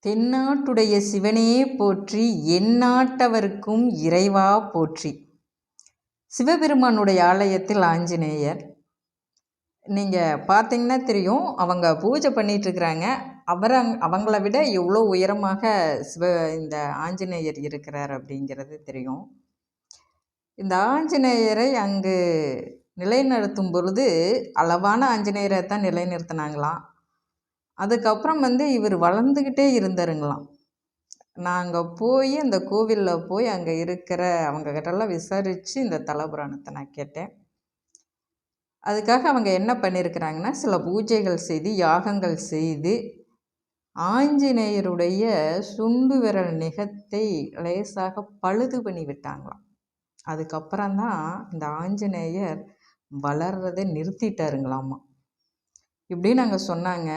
தென்னாட்டுடைய சிவனே போற்றி, எந்நாட்டவர்க்கும் இறைவா போற்றி. சிவபெருமானுடைய ஆலயத்தில் ஆஞ்சநேயர். நீங்கள் பார்த்தீங்கன்னா தெரியும், அவங்க பூஜை பண்ணிகிட்ருக்குறாங்க. அவங்கள விட எவ்வளோ உயரமாக இந்த ஆஞ்சநேயர் இருக்கிறார் அப்படிங்கிறது தெரியும். இந்த ஆஞ்சநேயரை அங்கு நிலைநிறுத்தும் பொழுது அளவான ஆஞ்சநேயரை தான் நிலைநிறுத்தினாங்களாம். அதுக்கப்புறம் இவர் வளர்ந்துக்கிட்டே இருந்தாருங்களாம். நாங்கள் போய் அந்த கோவிலில் போய் அங்கே இருக்கிற அவங்கக்கிட்டலாம் விசாரித்து இந்த தலபுராணத்தை நான் கேட்டேன். அதுக்காக அவங்க என்ன பண்ணியிருக்கிறாங்கன்னா, சில பூஜைகள் செய்து யாகங்கள் செய்து ஆஞ்சநேயருடைய சுண்டு விரல் நிகத்தை லேசாக பழுது பண்ணி விட்டாங்களாம். அதுக்கப்புறம்தான் இந்த ஆஞ்சநேயர் வளர்றதை நிறுத்திட்டாருங்களாமா. இப்படி நாங்கள் சொன்னாங்க.